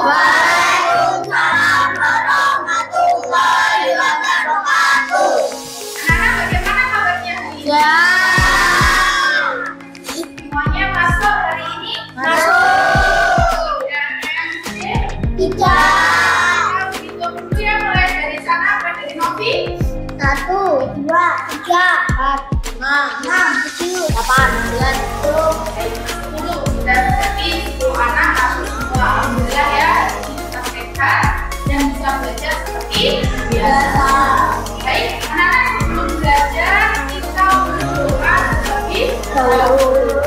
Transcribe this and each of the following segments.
Waalaikumsalam warahmatullahi wabarakatuh. Anak-anak, bagaimana kabarnya hari ini? Ya. Semuanya masuk hari ini? Masuk. Dan yang gede? Tidak. Kalau hitung dulu ya, mulai dari sana sampai dari Novi. 1, 2, 3, 4, 5, 6, 7, 8, 9, 10. Dulu sudah berarti 10 anak harus semua alhamdulillah ya bisa sehat dan bisa belajar seperti biasa. Baik, anak-anak sebelum belajar kita berdoa terlebih dahulu.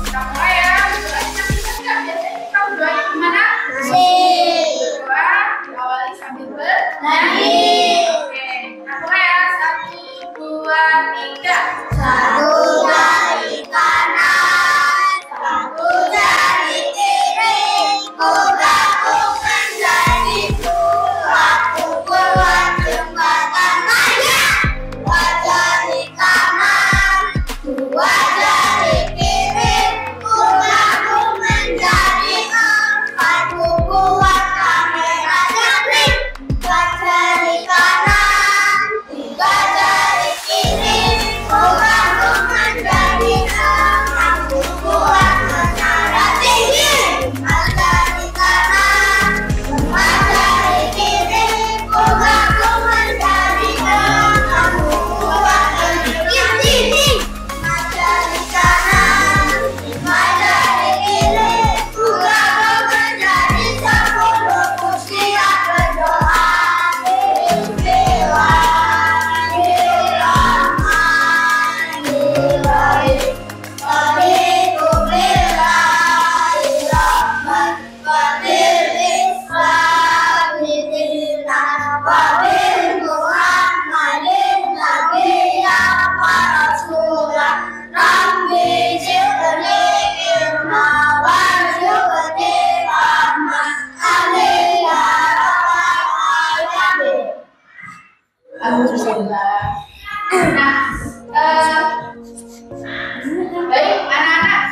Kita mulai ya, doanya nanti enggak biasanya kita berdoanya gimana? Berdoa diawali sambil bernyanyi. Oke, kita mulai ya, 1, 2, 3. 1 jari kanan, 1 jari kiri, kudaku menjadi 2, kuat jembatan maya. 2 jari kanan, 2 jari kiri, kudaku menjadi 4, kuat kamera jabrik. 2 jari kanan, 3 jari kiri, kudaku menjadi 6, kuat menara tinggi. 4 jari kanan, 4 jari kiri, kudaku menjadi 6, kuat menara tinggi. 4 jari kanan, 5 jari kiri, kudaku menjadi 10, ku siap berdoa. Alhamdulillah. Nah, baik anak-anak,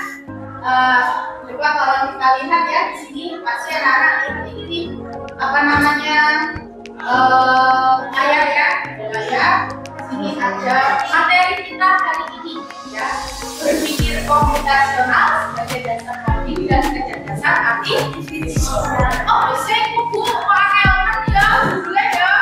coba kalau kita lihat ya di sini pasti anak-anak ini apa namanya layar ya, ada layar. Sini ada materi kita hari ini ya, berpikir komputasional sebagai dasar hati dan kecerdasan artifisial. Oh, saya buku pengalaman ya, boleh ya.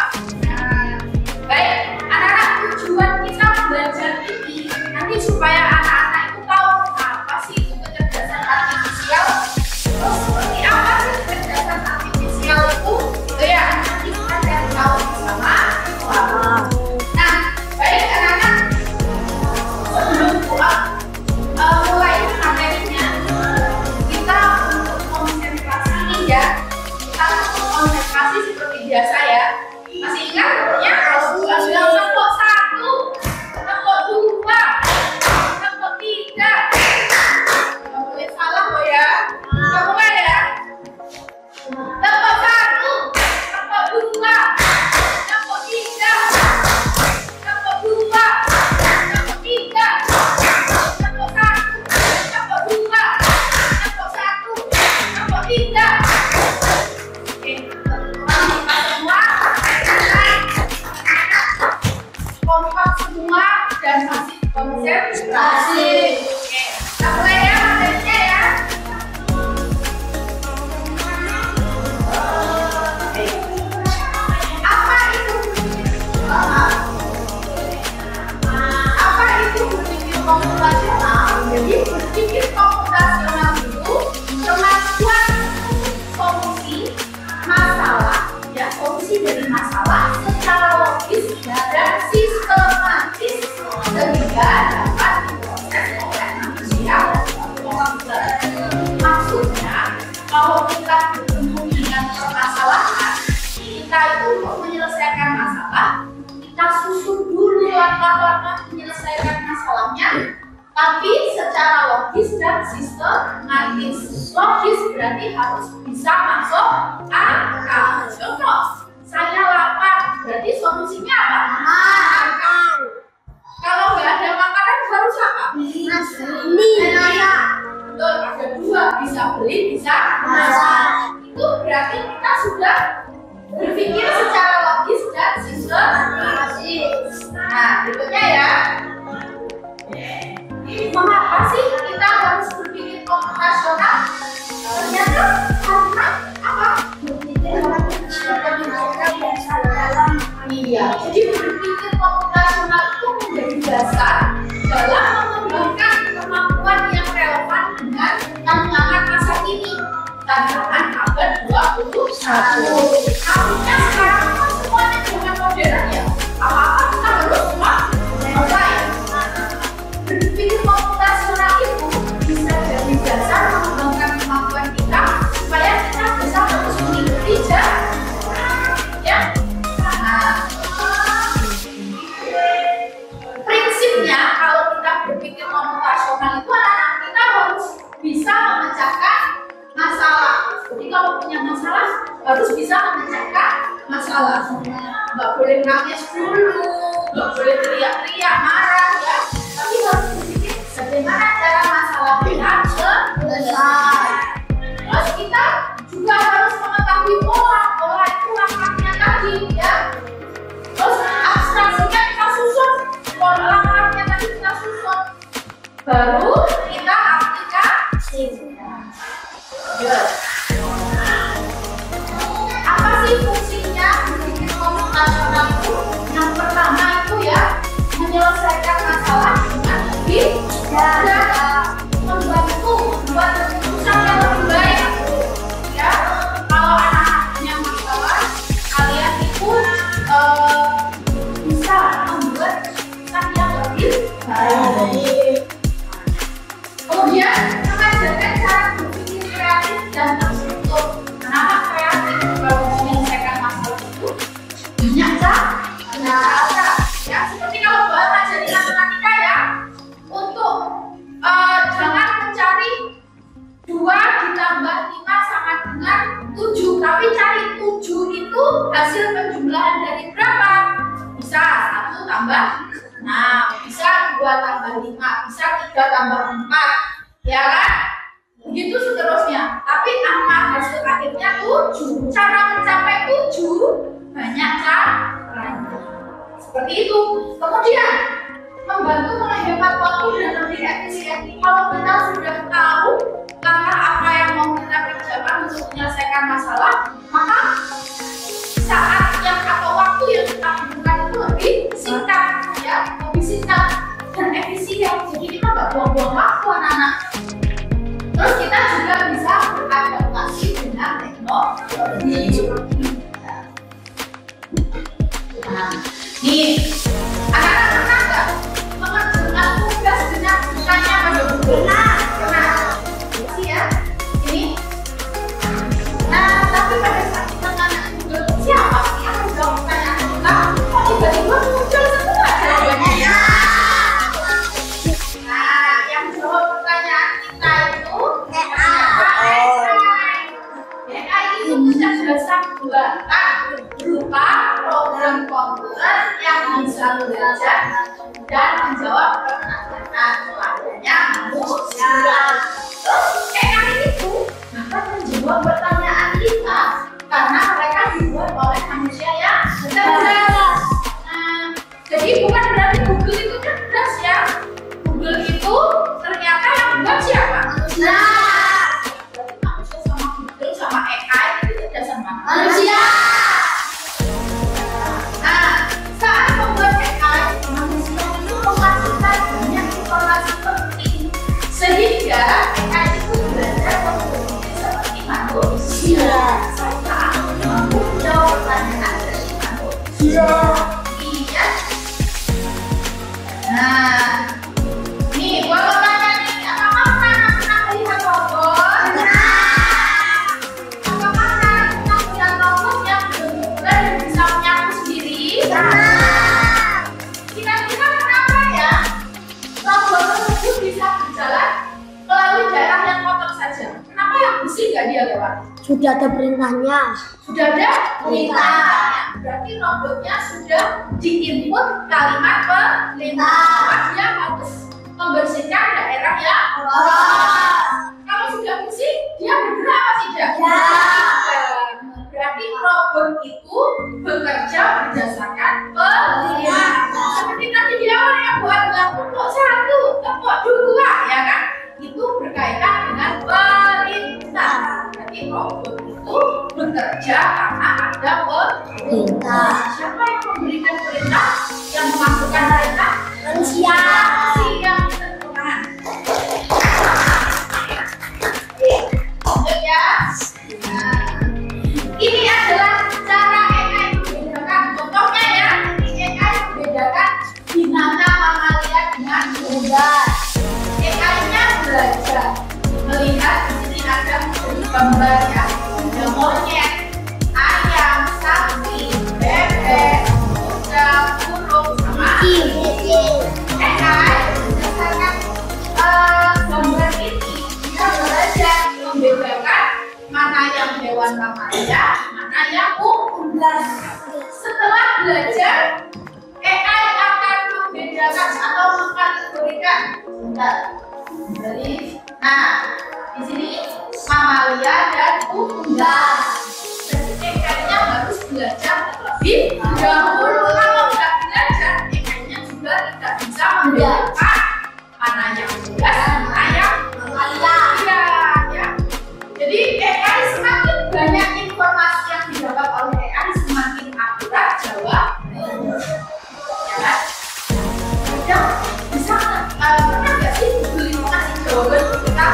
Baik, anak-anak, tujuan kita belajar ini nanti supaya anak-anak itu tahu apa sih itu kecerdasan artifisial, terus seperti apa sih kecerdasan artifisial itu ya nanti kita cari tahu bersama. Nah, baik anak-anak, sebelum mulai materinya, kita untuk konsentrasi nih ya, kita untuk konsentrasi seperti biasa ya. Masih ingat ya? Kalau bilang tepuk 1, tepuk 2, tepuk 3. Nggak boleh salah loh ya. Kita mulai ya. Tepuk 1, tepuk 2, tepuk 3, tepuk 2, tepuk 3, tepuk 1, tepuk 2, tepuk 1, tepuk 3. Oke, semua. Kompak semua dan masih konsentrasi. Oke, kita mulai ya materinya ya. Apa itu berpikir komputasional? Jadi berpikir komputasional itu kemampuan solusi masalah, ya solusi dari masalah secara logis dan sistematis sehingga dapat diproses oleh manusia dan komputer. Maksudnya, kalau kita bertemu dengan permasalahan, kita itu untuk menyelesaikan masalah, kita susun dulu langkah-langkah menyelesaikan masalahnya, tapi secara logis dan sistematis. Logis berarti harus bisa masuk akal. Contoh, saya lapar, berarti solusinya apa? Makan. Kalau nggak ada makanan harus apa? Betul, ada dua, bisa beli, bisa masak. Itu berarti Iya, jadi berpikir komputasional itu menjadi dasar dalam mengembangkan kemampuan yang relevan dengan tantangan masa kini, tantangan abad 21. Artinya sekarang kan semuanya dengan modern ya, apa-apa kita harus semua online. Berpikir komputasional itu bisa jadi dasar mengembangkan kemampuan kita supaya kita bisa terus mengikuti ya. Prinsipnya kalau kita berpikir komputasional itu anak-anak kita harus bisa memecahkan masalah. Jadi kalau punya masalah harus bisa memecahkan masalah. Nggak boleh nangis dulu, nggak boleh teriak-teriak, marah ya. Tapi harus berpikir bagaimana cara masalah kita selesai. Terus kita juga harus mengetahui pola itu langkahnya tadi ya. Terus abstraksinya kita susun, pola langkahnya tadi kita susun. Baru kita aplikasikan. Apa sih fungsinya berpikir komputasional itu? Yang pertama itu ya, menyelesaikan masalah dengan lebih mudah, membantu membuat keputusan yang lebih baik. Ya, kalau anak-anak punya masalah, kalian itu bisa membuat keputusan yang lebih baik. Kemudian mengajarkan cara berpikir kreatif dan terstruktur. Kenapa kreatif? Kalau menyelesaikan masalah itu banyak cara. Ya, seperti kalau buat ngajarin matematika ya, untuk jangan mencari 2 ditambah 5 sama dengan 7, tapi cari 7 itu hasil penjumlahan dari berapa? Bisa 1 tambah 6, bisa 2 tambah 5, bisa 3 tambah 4, ya kan? Begitu seterusnya. Tapi angka hasil akhirnya 7. Cara mencapai 7 banyak cara. Seperti itu. Kemudian membantu menghemat waktu dan lebih efisien. Kalau kita sudah tahu langkah apa yang mau kita kerjakan untuk menyelesaikan masalah, maka saat yang atau waktu yang kita butuhkan itu lebih singkat, ya, lebih singkat dan efisien. Jadi kita nggak buang-buang waktu anak-anak. Terus kita juga bisa beradaptasi dengan teknologi. Nah, nih anak-anak pernah nggak mengerjakan tugas dengan bukannya pada Google? Pernah sih ya ini. Nah, tapi pada saat kita tanya Google, siapa sih yang menjawab pertanyaan kita? Kok tiba-tiba muncul semua jawabannya? Nah, yang jawab pertanyaan kita itu AI itu kecerdasan buatan berupa program komputer yang bisa belajar dan menjawab pertanyaan seadanya manusia. Terus AI itu dapat menjawab pertanyaan kita karena mereka dibuat oleh manusia yang cerdas. Nah, jadi bukan berarti Google itu cerdas ya. Google itu ternyata yang buat siapa? Manusia. Berarti manusia sama Google sama AI itu cerdasan mana? Manusia. Nah, saat membuat AI, manusia itu memasukkan banyak informasi penting sehingga AI itu belajar berpikir seperti manusia. Serta mampu menjawab pertanyaan dari manusia. Iya. Nah, nih gua mau tanya nih, apakah pernah melihat robot? Apakah pernah melihat robot yang benar-benar bisa menyapu sendiri? Kira-kira kenapa ya robot tersebut bisa berjalan melalui daerah yang kotor saja? Kenapa yang bersih nggak dia lewat? Sudah ada perintahnya. Sudah ada perintahnya. Berarti robotnya sudah diinput kalimat perintah. Dia harus membersihkan daerah yang kotor. Kalau sudah bersih, dia bergerak apa tidak? Ya. Berarti robot itu bekerja berdasarkan perintah. Seperti tadi di awal yang buat tepuk 1, tepuk 2, ya kan? Itu berkaitan dengan perintah. Berarti robot itu bekerja karena ada perintah. Siapa yang memberikan jawaban Mamalia, mana yang U11. Setelah belajar, AI akan membedakan atau mengkategorikan. Jadi, di sini Mamalia dan U11. Jadi AI-nya harus belajar terlebih dahulu. Kalau nggak belajar, AI-nya juga tidak bisa membedakan mana yang unggas, mana yang Mamalia. Ya. Jadi AI semakin banyak informasi yang didapat oleh AI, semakin akurat jawabannya. Ya kan? Ya, bisa pernah nggak sih Google itu kasih jawaban kita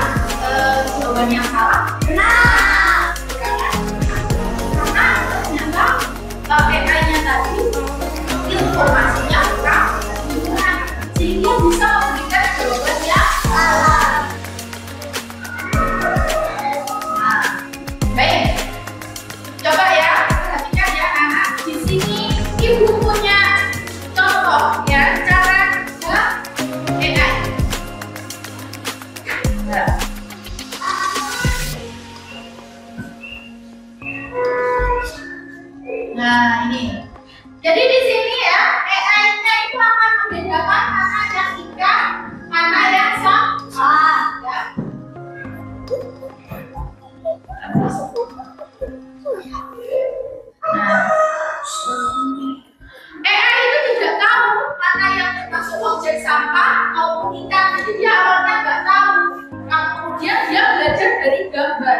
jawaban yang salah? Benar. Ya kan? Karena ternyata AI-nya tadi informasinya kurang benar, sehingga bisa memberikan jawaban yang salah. Baik, coba ya perhatikan ya anak. Di sini ibu punya contoh ya cara AI. Nah ini. Jadi di sini ya AI-nya itu akan membedakan mana yang ikan, mana yang sampah. Ya. AI itu tidak tahu mana yang termasuk objek sampah maupun ikan. Jadi dia awalnya nggak tahu. Kemudian dia belajar dari gambar.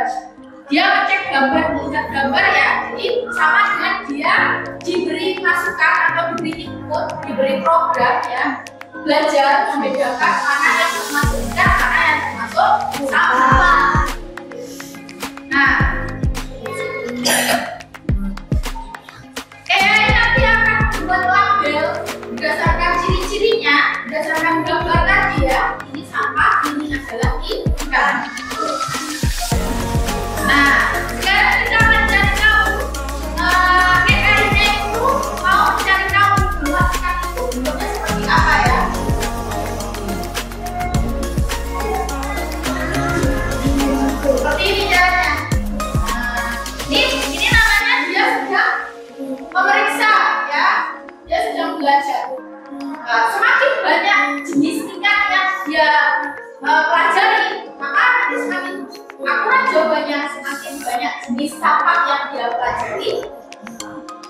Dia ngecek gambar, melihat gambar ya. Jadi sama dengan dia diberi masukan atau diberi input, diberi program ya. Belajar membedakan mana yang termasuk ikan, mana yang termasuk sampah. Nah, AI nanti akan membuat label berdasarkan ciri-cirinya, berdasarkan gambar tadi ya. Ini sampah, ini adalah ikan. Nah, sekarang kita akan cari tahu AI-nya itu mau mencari tahu bahwa ikan itu bentuknya seperti apa ya. Seperti ini caranya. Ini namanya dia sedang memeriksa ya, dia sedang belajar. Semakin banyak jenis ikan yang dia pelajari, maka nanti semakin akurat jawabannya. Semakin banyak jenis sampah yang dia pelajari,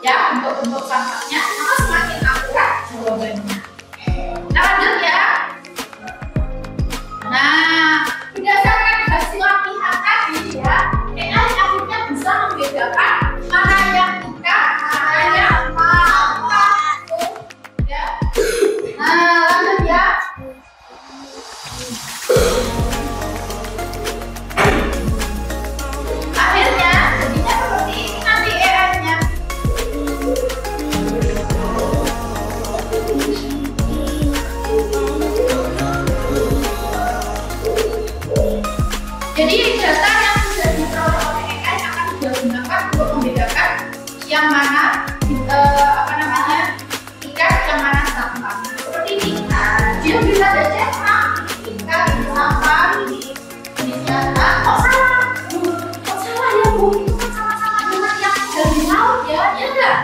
ya bentuk-bentuk sampahnya, maka semakin akurat jawabannya. Nah lanjut ya. Nah, berdasarkan hasil latihan tadi ya, AI akhirnya bisa membedakan mana yang ikan, mana yang sampah. Ya. Nah, lanjut ya. Akhirnya jadinya seperti ini nanti AI-nya. Jadi data yang sudah diperoleh oleh AI akan digunakan untuk membedakan yang mana ikan, yang mana sampah. Seperti ini. Dia bisa baca ikan, sampah, ini jenisnya. Kok salah? Kok salah ya Bu? Itu kan sama-sama dengan yang dari laut ya? Ya enggak?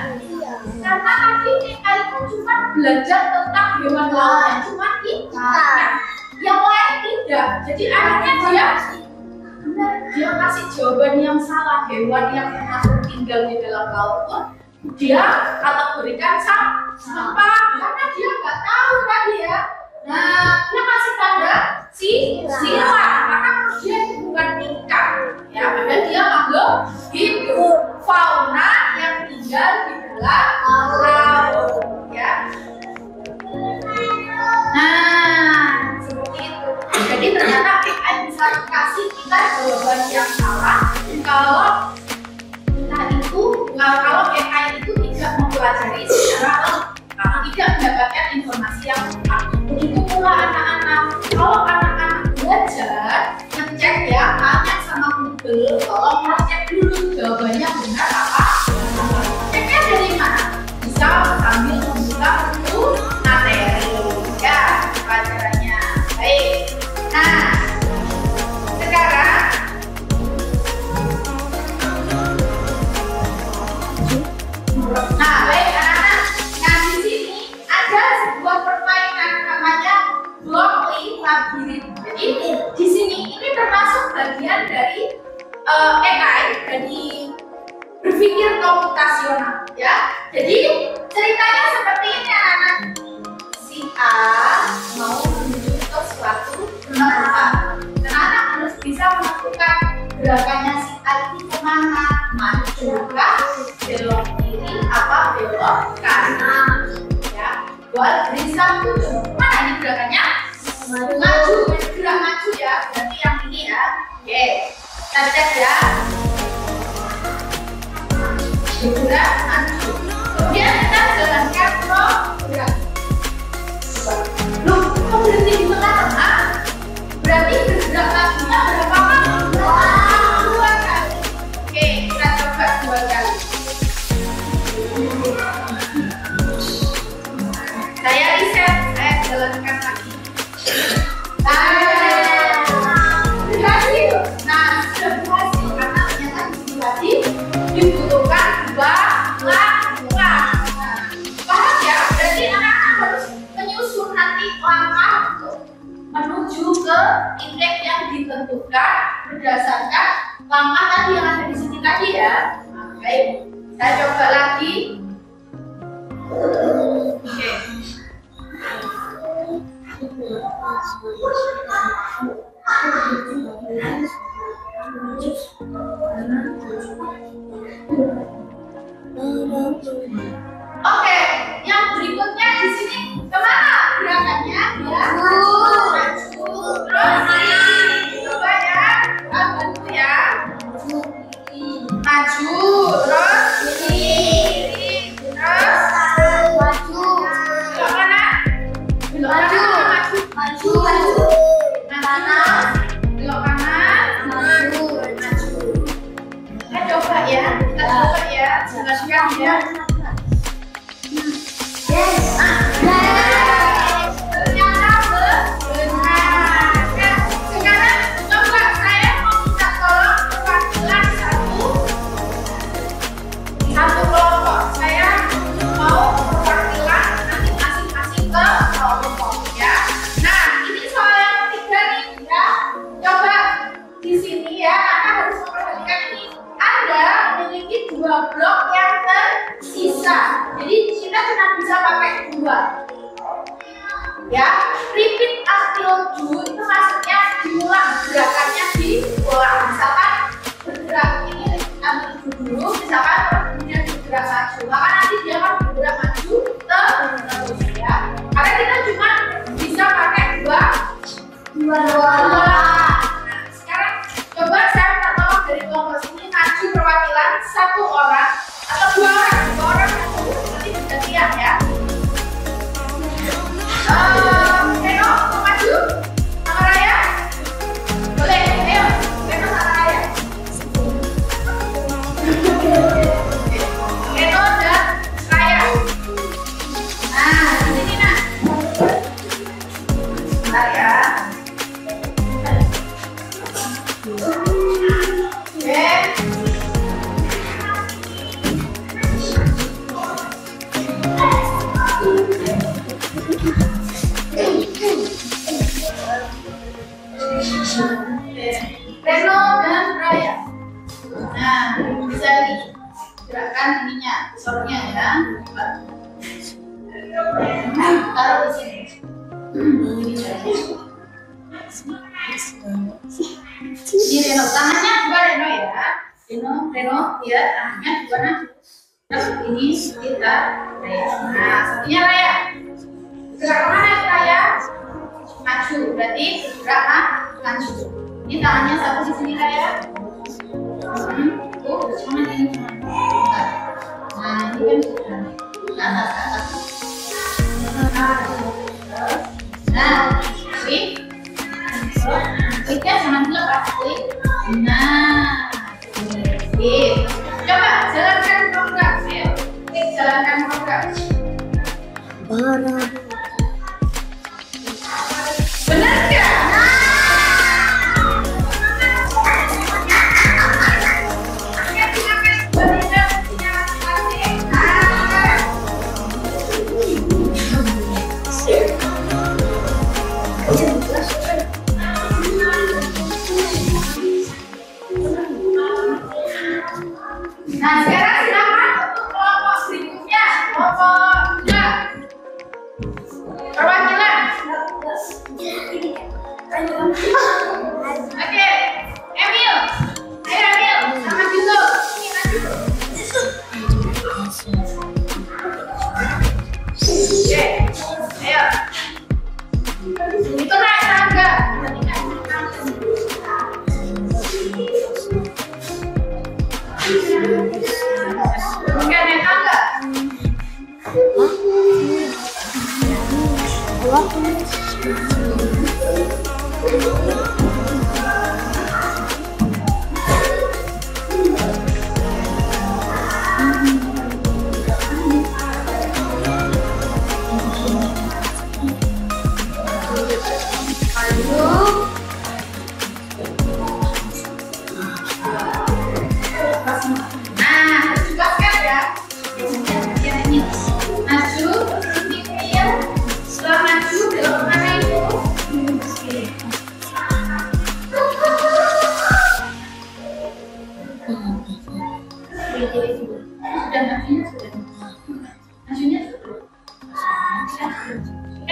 Karena tadi AI itu cuma belajar tentang hewan laut, cuma ikan. Yang lain tidak. Jadi akhirnya dia kasih jawaban yang salah. Hewan yang termasuk tinggal di dalam laut pun dia kategorikan sampah karena dia nggak tahu tadi ya. Nah, dia kasih tanda sila, maka dia itu bukan ikan ya, padahal dia makhluk hidup, fauna yang tinggal di dalam laut ya. Nah, seperti itu. Jadi ternyata AI bisa kasih kita jawaban yang salah kalau AI itu tidak mempelajari secara lengkap, tidak mendapatkan informasi yang lengkap. Begitu pula anak-anak, kalau anak-anak belajar ngecek ya, tanya sama Google, tolong ngecek dulu jawabannya benar apa. Ceknya dari mana? Bisa sambil membuka buku materi ya, pelajarannya. Baik. Nah, sekarang labirin. Jadi di sini ini termasuk bagian dari AI, dari berpikir komputasional ya. Jadi ceritanya seperti ini anak-anak. Si A mau menuju ke suatu tempat. Anak-anak harus bisa menentukan gerakannya si A ini kemana, maju kah, belok kiri apa belok kanan ya. Buat beri satu, mana ini gerakannya? Maju, gerak maju ya. Berarti yang ini ya. Oke, kita cek ya. Bergerak maju. Kemudian kita jalankan program. Loh, kok berhenti di tengah-tengah? Berarti bergerak majunya berapa kali? 2 kali. Oke, kita coba 2 kali. Saya reset, saya jalankan lagi. Berhasil. Nah, sudah berhasil karena ternyata tadi dibutuhkan 2 langkah. Paham ya? Berarti anak-anak harus menyusun nanti langkah untuk menuju ke titik yang ditentukan berdasarkan langkah tadi yang ada di sini tadi ya. Nah, baik, saya coba lagi. Oke. Oke, yang berikutnya di sini kemana gerakannya? Ya, maju, terus coba ya, bantu ya. Maju, terus kiri, terus Maju. belok kanan, belok kanan, maju, Maju. kanan, belok kanan, Maju. Kita coba ya, jelaskan ya. Ternyata benar. Nah, sekarang coba saya mau minta tolong perwakilan satu kelompok. Saya mau perwakilan nanti masing-masing ke kelompok ya. Nah, ini soal yang ketiga nih ya. Coba di sini ya, Anda harus memperhatikan ini. Anda memiliki 2 blok yang tersisa. Jadi kita cuma bisa pakai 2. Ya, repeat until do itu maksudnya diulang, gerakannya diulang. Misalkan bergerak ini ambil dulu, misalkan kemudian bergerak maju, maka nanti dia akan bergerak maju terus ya. Karena kita cuma bisa pakai 2. Nah, sekarang coba saya minta tolong dari kelompok sini maju perwakilan 1 orang atau 2 orang, 2 orang nanti gantian ya. Reno mau maju sama Raya? Boleh, ayo Reno sama Raya. Reno dan Raya. Nah, di sini nah. Bentar ya. Oke. Reno dan Raya. Nah, bisa nih gerakan ininya, sornya ya. Taruh di sini. Ini Reno, tangannya 2 Reno ya. Reno, ya tangannya 2 nah. Terus ini kita Raya. Nah, satunya Raya. Gerak mana Raya? Maju, berarti gerak maju. Ini tangannya satu di sini Raya. Tuh, cuma ini cuma. Nah, ini kan sudah ke atas. Nah, klik. Kliknya jangan dilepas, klik. Nah, klik. Coba jalankan program, ayo. Klik jalankan program. Benar nggak?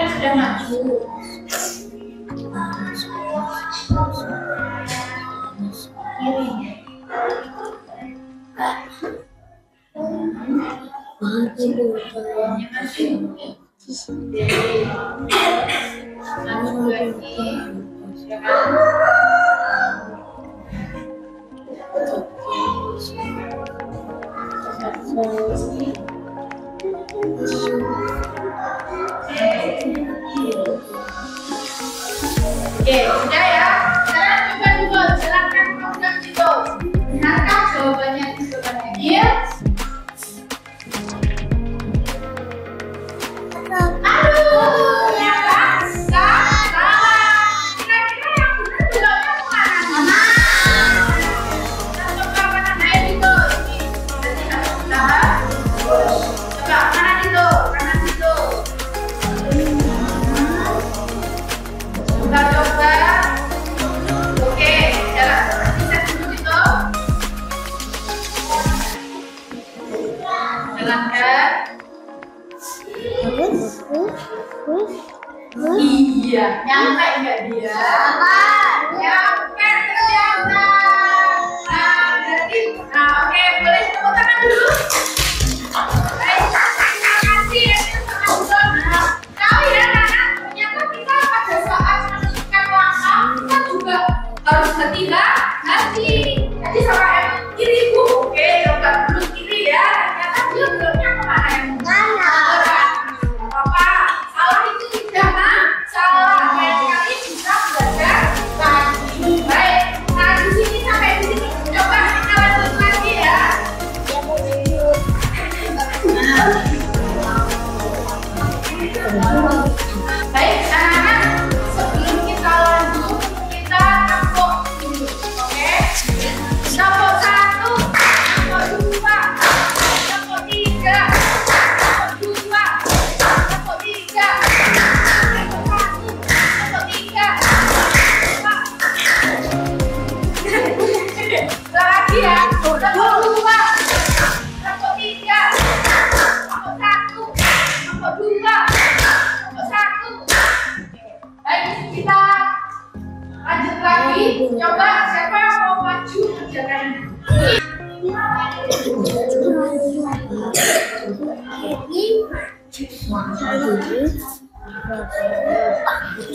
Sudah maju. Oke, sudah ya. Sekarang coba dulu jelaskan program itu. Benarkah jawabannya ya? Aduh, ternyata salah. Kira-kira yang benar jawabnya kemana? Kita coba mana naik itu. Ini berarti harus usaha. Coba kanan itu, kanan itu. Coba. Oke, jalan. Bisa duduk itu. Jalankan. Iya, nyampe nggak dia? Nyampe ternyata. Nah, berarti, oke, boleh tepuk tangan dulu. Baik, terima kasih ya teman-teman. Tahu ya, anak-anak, ternyata kita pada saat menentukan langkah kita juga harus hati-hati. Tadi sama yang kiri bu, oke, coba dulu kiri ya. Ternyata dia belumnya kemana yang mana? Apa? Salah itu tidak salah. Lain kali bisa belajar lagi. Baik, nah di sini sampai di sini coba kita lanjut lagi ya. Baik, anak-anak, sebelum kita lanjut, kita tepuk dulu, oke? Tepuk 1, tepuk 2, tepuk 3, tepuk 2, tepuk 3, tepuk 1, tepuk 3, lagi ya, tepuk 2, tepuk 3, tepuk 1, tepuk 2, tepuk 1. Baik, kita lanjut lagi. Coba siapa yang mau maju kerjakan ini?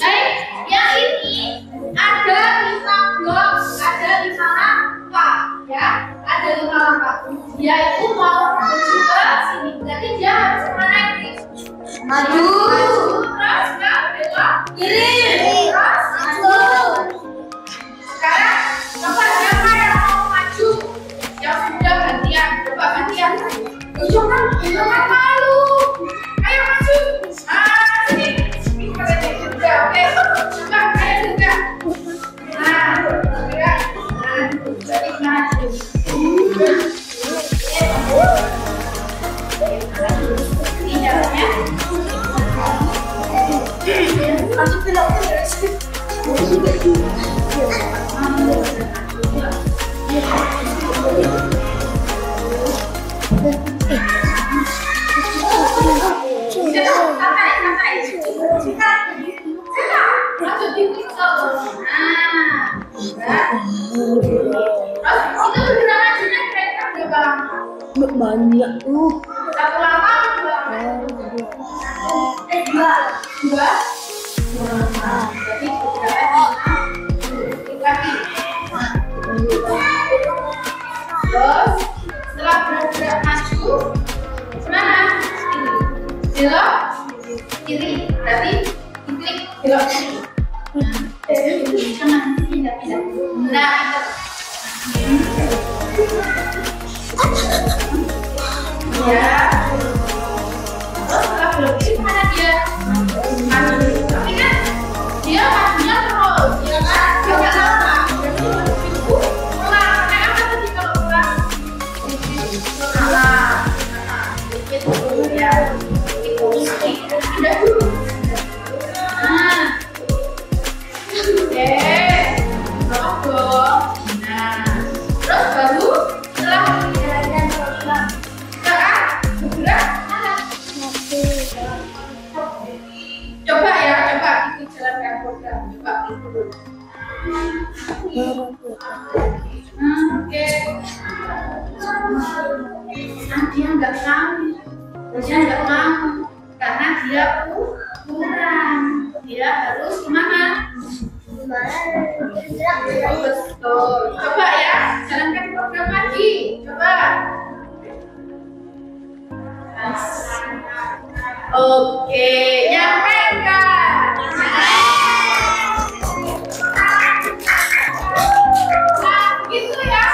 Baik, yang ini ada 5 blok, ada 5 langkah, ya, ada 5 langkah. Dia itu mau menuju ke sini, berarti dia harus kemana ini? Maju, terus ke belok kiri, terus maju. Sekarang coba siapa yang mau maju? Yang sudah gantian, coba gantian. Jangan malu. Ayo maju. Sini. Ini juga, oke. Coba ayo juga. Nah, gerak. Nah, jadi maju. Ini jalannya. Masuk belok. Banyak satu langkah dua berarti kaki terus setelah bergerak maju mana belok kiri, berarti diklik belok kiri. Kanan, pindah. Nah, ya. Terus setelah belok kiri kemana dia? Maju. Tapi kan dia majunya terus, ya kan? Dia nggak lama. Berarti itu ulang. Kayak apa tadi kalau ulang? Ulang. Itu ya. Itu pindah dulu. Nah. Oke. Terus dong. Nah. Terus baru setelah bergerak mana? Coba ikut jalankan program. Coba ikut dulu. Oke. Nah, dia nggak mau karena dia kurang. Dia harus gimana? Betul. Coba ya, jalankan program lagi. Coba. Oke, nyampe enggak? Nah, gitu ya.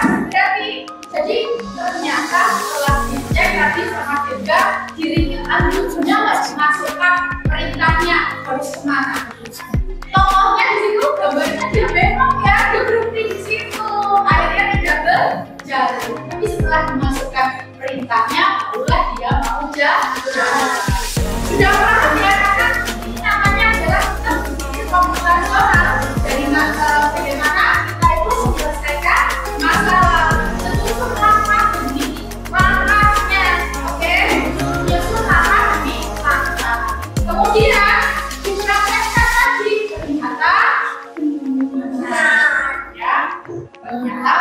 Jadi ternyata setelah dicek tadi sama Dirga, dirinya sudah nggak dimasukkan perintahnya harus kemana? Tokohnya di situ gambarnya dia bengong ya, dia berhenti di situ. Akhirnya tidak berjalan. Tapi setelah dimasukkan perintahnya, barulah dia mau jalan. Sudah paham ya kan? Ini namanya adalah kita berpikir konvensional dari bagaimana kita itu menyelesaikan masalah. Menyusun langkah demi langkahnya, oke? Menyusun langkah demi langkah. Kemudian dipraktekkan lagi, ternyata ya, ternyata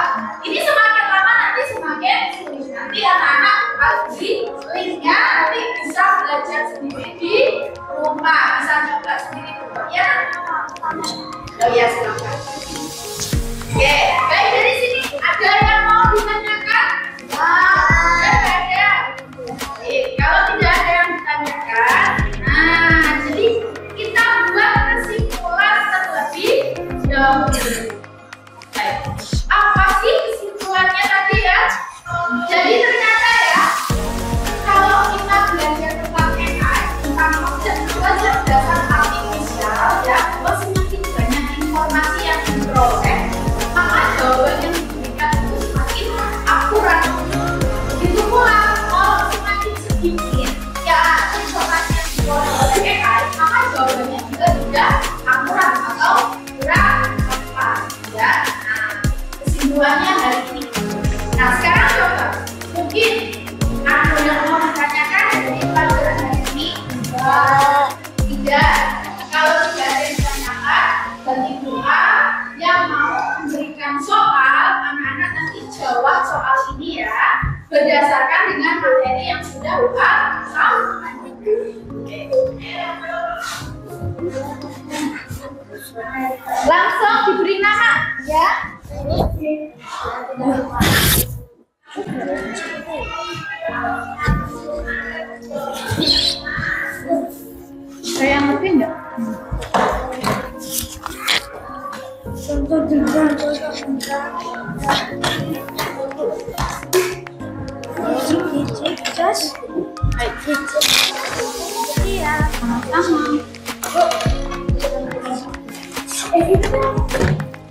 ini semakin lama nanti semakin sulit. Nanti anak-anak harus linknya nanti bisa belajar sendiri di rumah, bisa coba sendiri di rumah ya. Oh ya, silakan. Oke, baik, dari sini ada yang mau ditanyakan? Ada. Kalau tidak ada yang ditanyakan, nah jadi kita buat kesimpulan terlebih dahulu. Baik, apa sih kesimpulannya tadi ya? Jadi ternyata ya, kalau kita belajar tentang AI, tentang kecerdasan artifisial ya, semakin banyak informasi yang diperoleh, maka jawaban yang diberikan itu semakin akurat. Begitu pula kalau semakin sedikit ya informasi yang diperoleh oleh AI, maka jawabannya juga tidak akurat atau kurang tepat ya. Nah, kesimpulannya hari ini. Nah, sekarang coba mungkin ada yang mau ditanyakan dari pelajaran hari ini? Tidak. Kalau tidak ada yang ditanyakan, bagi doa yang mau memberikan soal, anak-anak nanti jawab soal ini ya, berdasarkan dengan materi yang sudah Bapak sampaikan. Langsung diberi nama ya. Saya yang ngerti enggak?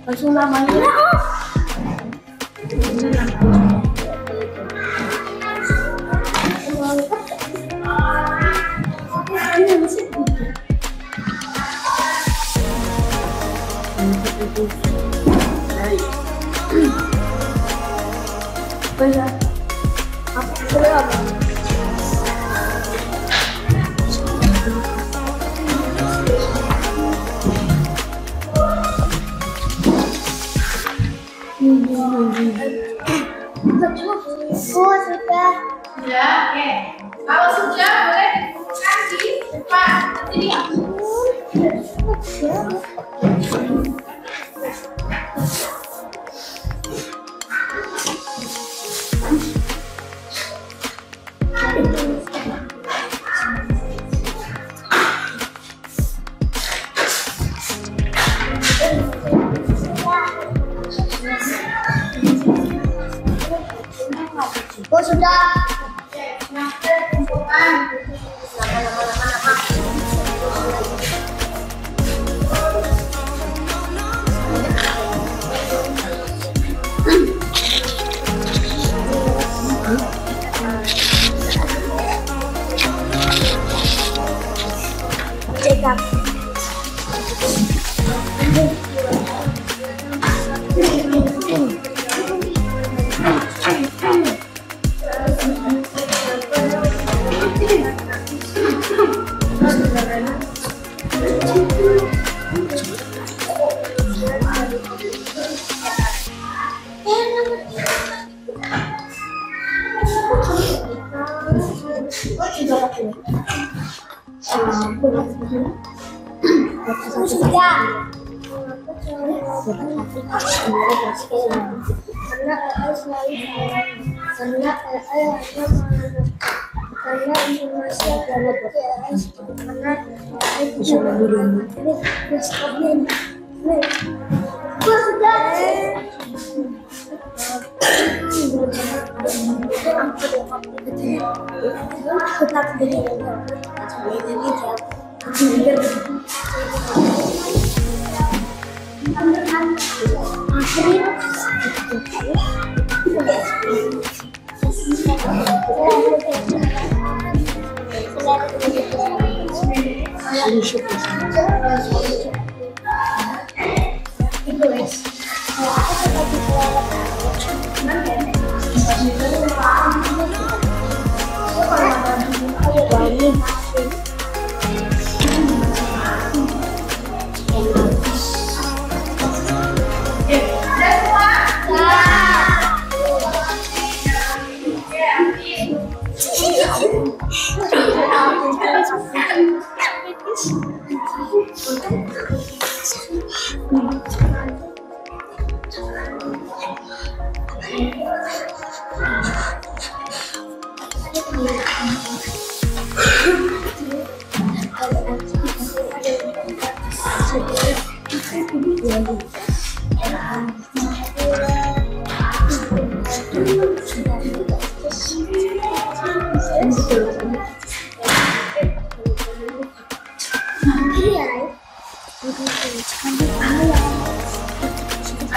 Langsung namanya. Sudah. Ya, oke. Kalau sudah boleh dikumpulkan di depan. Sini.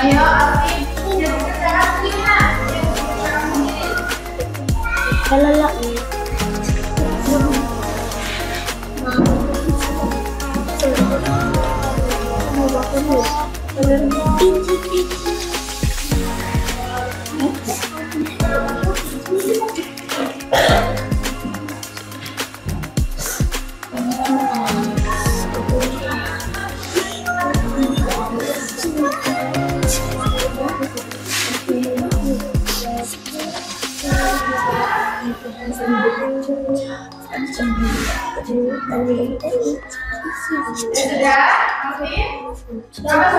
Ayo, Alfi, jadi sekarang lihat. Sudah, Alfi? Sudah,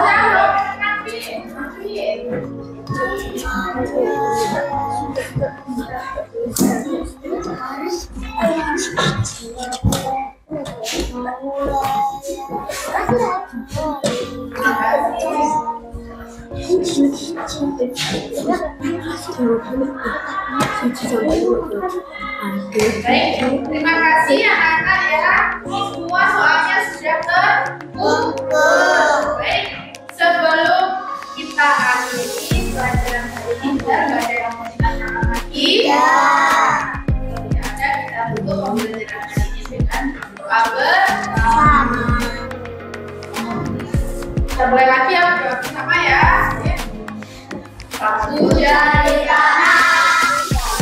baik, terima kasih anak-anak ya. Semua soalnya sudah terkumpul. Baik, sebelum kita akhiri pelajaran hari ini, dan ada yang mau ditanyakan lagi? Ya. Tidak ada, kita tutup pembelajaran hari ini dengan doa bersama. Kita mulai lagi ya, doa bersama ya. Satu jari kanan.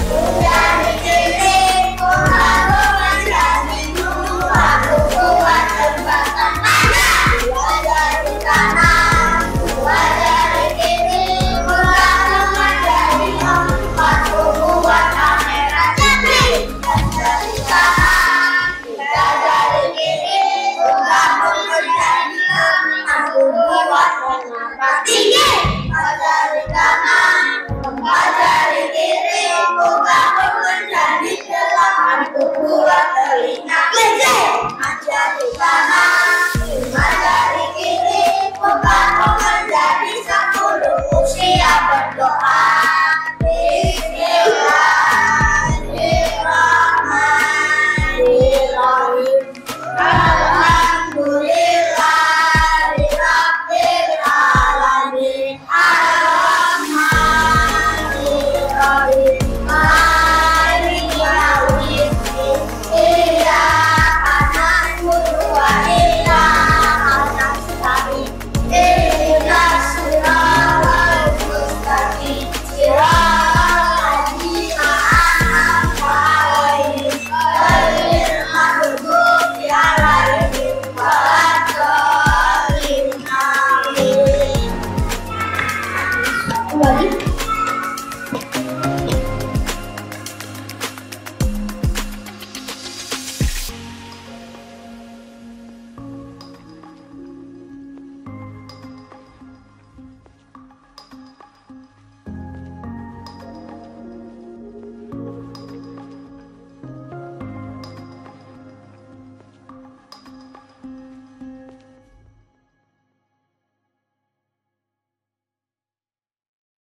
Bismillahirrahmanirrahim.